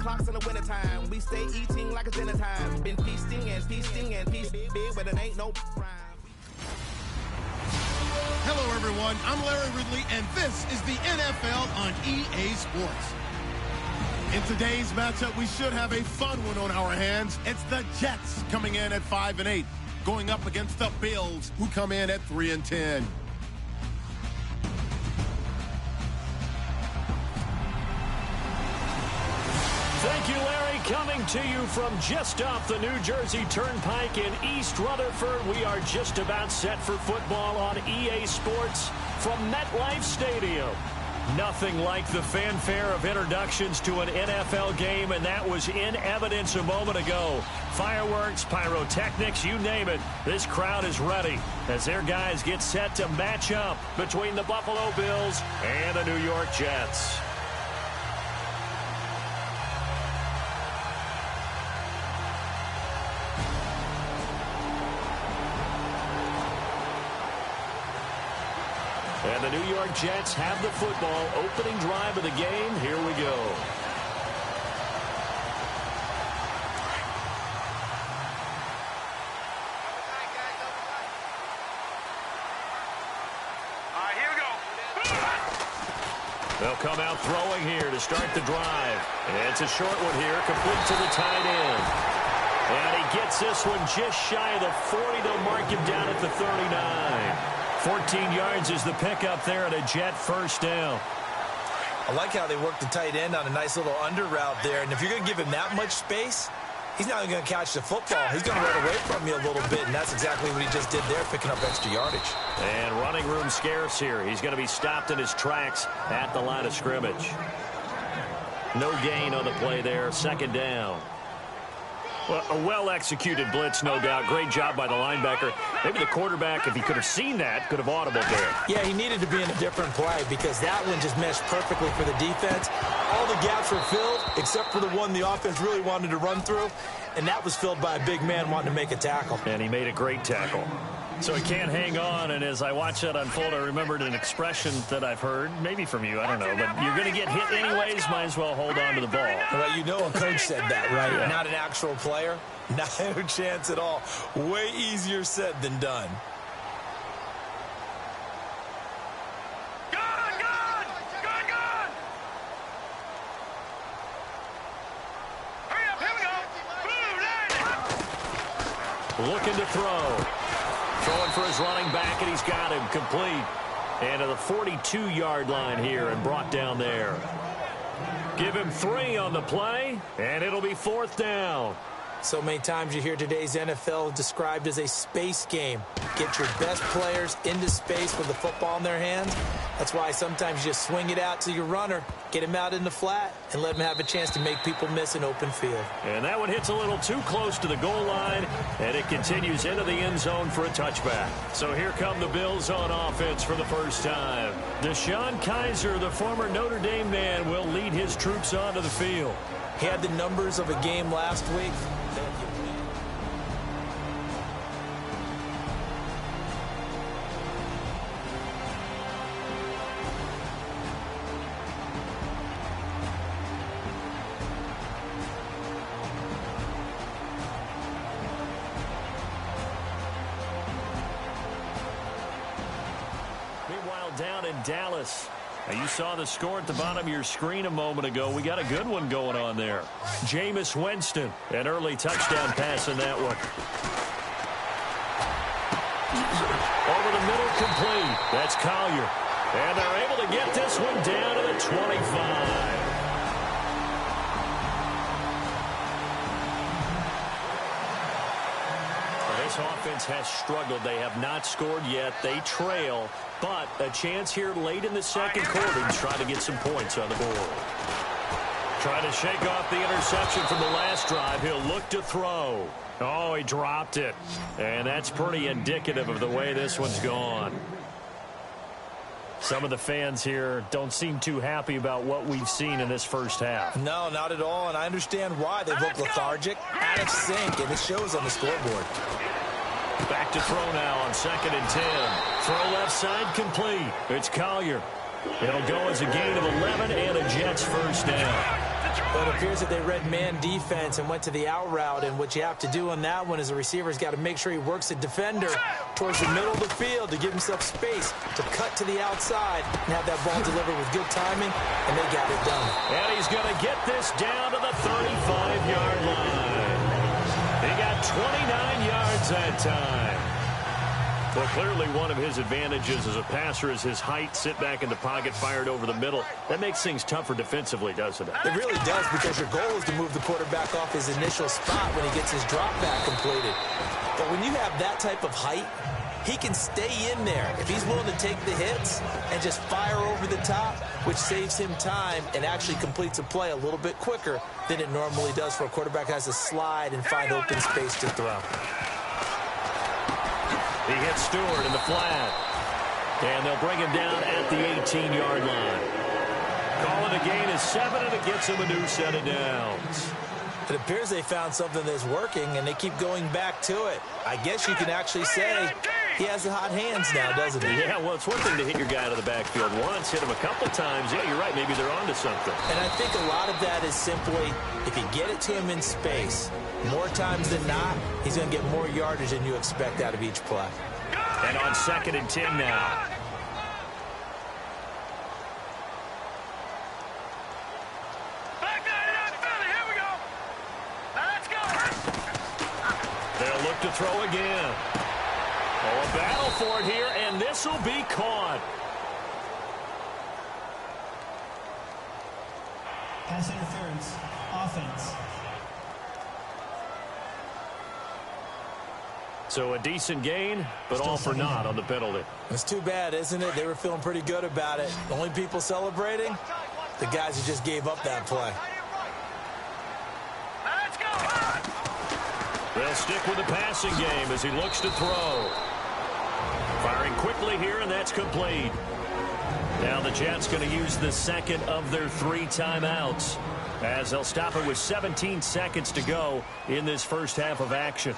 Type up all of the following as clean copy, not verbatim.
clocks in the wintertime. We stay eating like it's dinner time. Been feasting and feasting and feasting big, but it ain't no crime. Hello, everyone. I'm Larry Ridley, and this is the NFL on EA Sports. In today's matchup, we should have a fun one on our hands. It's the Jets coming in at 5-8, going up against the Bills, who come in at 3-10. Thank you, Larry. Coming to you from just off the New Jersey Turnpike in East Rutherford, we are just about set for football on EA Sports from MetLife Stadium. Nothing like the fanfare of introductions to an NFL game, and that was in evidence a moment ago. Fireworks, pyrotechnics, you name it. This crowd is ready as their guys get set to match up between the Buffalo Bills and the New York Jets. And the New York Jets have the football. Opening drive of the game. Here we go. All right, here we go. They'll come out throwing here to start the drive. And it's a short one here, complete to the tight end. And he gets this one just shy of the 40. They'll mark him down at the 39. 14 yards is the pickup there at a Jet first down. I like how they work the tight end on a nice little under route there. And if you're going to give him that much space, he's not going to catch the football. He's going to run away from you a little bit, and that's exactly what he just did there, picking up extra yardage. And running room scarce here. He's going to be stopped in his tracks at the line of scrimmage. No gain on the play there. Second down. Well, a well-executed blitz, no doubt. Great job by the linebacker. Maybe the quarterback, if he could have seen that, could have audibled there. Yeah, he needed to be in a different play because that one just meshed perfectly for the defense. All the gaps were filled except for the one the offense really wanted to run through, and that was filled by a big man wanting to make a tackle. And he made a great tackle. So he can't hang on, and as I watch that unfold, I remembered an expression that I've heard, maybe from you, I don't know, but you're going to get hit anyways, might as well hold on to the ball. Well, you know a coach said that, right? Yeah. Not an actual player. Not a chance at all. Way easier said than done. Looking to throw. Throwing for his running back, and he's got him complete. And to the 42-yard line here and brought down there. Give him 3 on the play, and it'll be fourth down. So many times you hear today's NFL described as a space game. Get your best players into space with the football in their hands. That's why sometimes you just swing it out to your runner, get him out in the flat, and let him have a chance to make people miss an open field. And that one hits a little too close to the goal line, and it continues into the end zone for a touchback. So here come the Bills on offense for the first time. DeShone Kizer, the former Notre Dame man, will lead his troops onto the field. He had the numbers of a game last week. Meanwhile, down in Dallas, now you saw the score at the bottom of your screen a moment ago. We got a good one going on there. Jameis Winston, an early touchdown pass in that one. Over the middle, complete. That's Collier. And they're able to get this one down to the 25. This offense has struggled. They have not scored yet. They trail, but a chance here late in the second quarter to try to get some points on the board. Trying to shake off the interception from the last drive. He'll look to throw. Oh, he dropped it. And that's pretty indicative of the way this one's gone. Some of the fans here don't seem too happy about what we've seen in this first half. No, not at all, and I understand why. They look lethargic, out of sync, and it shows on the scoreboard. Back to throw now on 2nd and 10. Throw left side complete. It's Collier. It'll go as a gain of 11 and a Jets first down. But it appears that they read man defense and went to the out route, and what you have to do on that one is the receiver's got to make sure he works the defender towards the middle of the field to give himself space to cut to the outside and have that ball delivered with good timing, and they got it done. And he's going to get this down to the 35-yard line. He got 29 yards that time. Well, clearly one of his advantages as a passer is his height, sit back in the pocket, fired over the middle. That makes things tougher defensively, doesn't it? It really does, because your goal is to move the quarterback off his initial spot when he gets his drop back completed. But when you have that type of height, he can stay in there if he's willing to take the hits and just fire over the top, which saves him time and actually completes a play a little bit quicker than it normally does for a quarterback who has to slide and find open space to throw. He hits Stewart in the flat. And they'll bring him down at the 18-yard line. Calling a gain is 7, and it gets him a new set of downs. It appears they found something that's working, and they keep going back to it. I guess you can actually say he has the hot hands now, doesn't he? Yeah, well, it's one thing to hit your guy out of the backfield once, hit him a couple times. Yeah, you're right. Maybe they're onto something. And I think a lot of that is simply if you get it to him in space, more times than not, he's going to get more yardage than you expect out of each play. And on 2nd and 10 now. They'll look to throw again. Oh, a battle for it here, and this will be caught. Pass interference, offense. So a decent gain, but all for naught on the penalty. It's too bad, isn't it? They were feeling pretty good about it. The only people celebrating, the guys who just gave up that play. They'll stick with the passing game as he looks to throw. Firing quickly here, and that's complete. Now the Jets going to use the second of their 3 timeouts as they'll stop it with 17 seconds to go in this first half of action.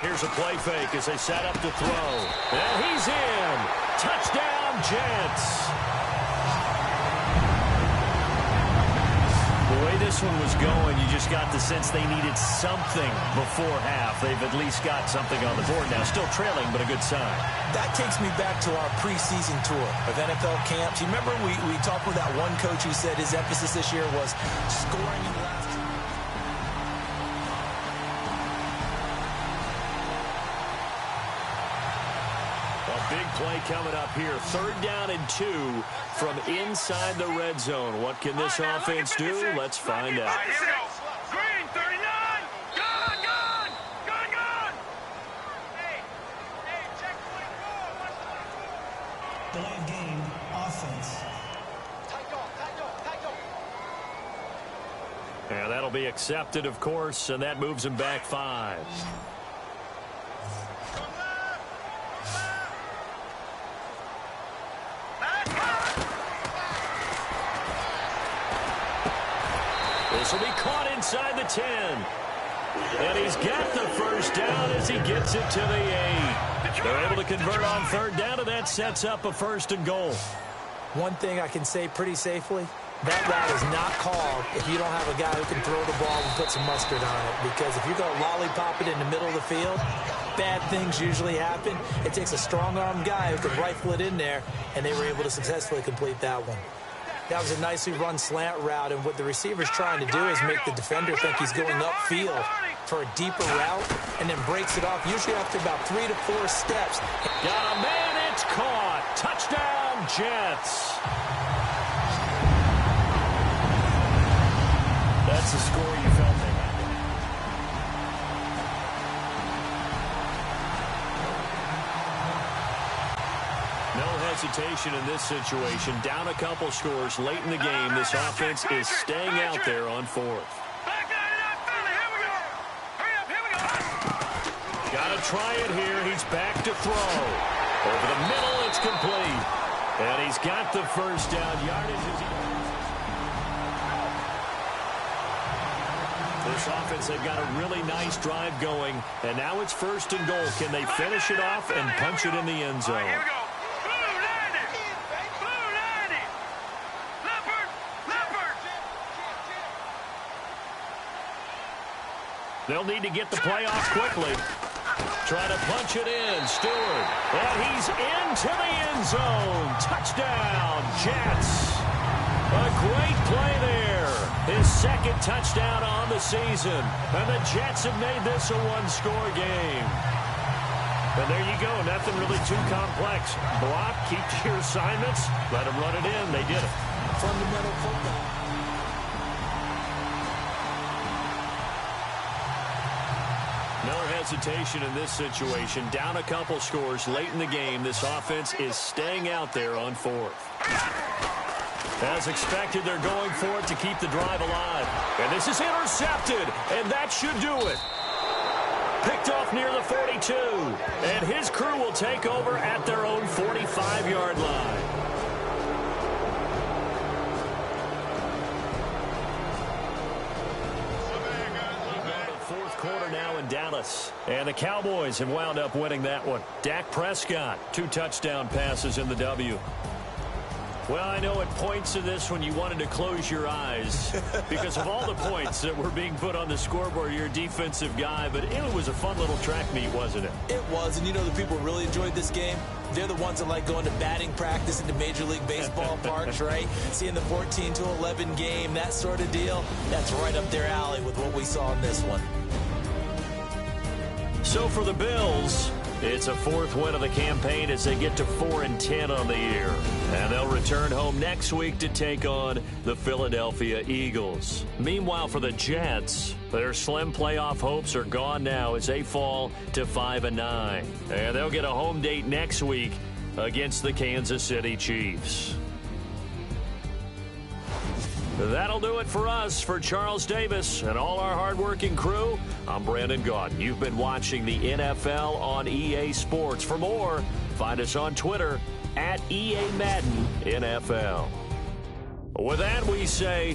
Here's a play fake as they set up to throw. And he's in. Touchdown, Jets. The way this one was going, you just got the sense they needed something before half. They've at least got something on the board now. Still trailing, but a good sign. That takes me back to our preseason tour of NFL camps. You remember we talked with that one coach who said his emphasis this year was scoring in the last. Big play coming up here. 3rd down and 2 from inside the red zone. What can this offense do? Let's find out. Green, 39. Gone. Delay of game, offense. Yeah, that'll be accepted, of course, and that moves him back 5. This will be caught inside the 10. And he's got the first down as he gets it to the 8. They're able to convert on 3rd down, and that sets up a 1st and goal. One thing I can say pretty safely, that route is not called if you don't have a guy who can throw the ball and put some mustard on it. Because if you're going to lollipop it in the middle of the field, bad things usually happen. It takes a strong-arm guy who can rifle it in there, and they were able to successfully complete that one. That was a nicely run slant route, and what the receiver's trying to do is make the defender think he's going upfield for a deeper route and then breaks it off, usually after about 3 to 4 steps. Got a man, it's caught. Touchdown, Jets. That's the score you felt they had. No hesitation in this situation. Down a couple scores late in the game. This offense is staying out there on 4th. Got to try it here. He's back to throw. Over the middle, it's complete. And he's got the first down. Yardage as he... This offense, they've got a really nice drive going, and now it's 1st and goal. Can they finish it off and punch it in the end zone? All right, here we go. Blue 90. Blue 90. Leopard. Leopard. They'll need to get the play off quickly. Try to punch it in. Stewart. And he's into the end zone. Touchdown, Jets. A great play there. His 2nd touchdown on the season. And the Jets have made this a one-score game. And there you go. Nothing really too complex. Block, keep to your assignments, let them run it in. They did it. Fundamental football. No hesitation in this situation. Down a couple scores late in the game. This offense is staying out there on 4th. As expected, they're going for it to keep the drive alive. And this is intercepted, and that should do it. Picked off near the 42. And his crew will take over at their own 45-yard line. Fourth quarter now in Dallas. And the Cowboys have wound up winning that one. Dak Prescott, 2 touchdown passes in the W. Well, I know at points in this when you wanted to close your eyes because of all the points that were being put on the scoreboard. You're a defensive guy, but it was a fun little track meet, wasn't it? It was, and you know the people really enjoyed this game? They're the ones that like going to batting practice into Major League Baseball parks, right? Seeing the 14-11 game, that sort of deal. That's right up their alley with what we saw in this one. So for the Bills, it's a 4th win of the campaign as they get to 4-10 on the year. And they'll return home next week to take on the Philadelphia Eagles. Meanwhile, for the Jets, their slim playoff hopes are gone now as they fall to 5-9. And they'll get a home date next week against the Kansas City Chiefs. That'll do it for us. For Charles Davis and all our hardworking crew, I'm Brandon Gaudin. You've been watching the NFL on EA Sports. For more, find us on Twitter @EA Madden NFL. With that, we say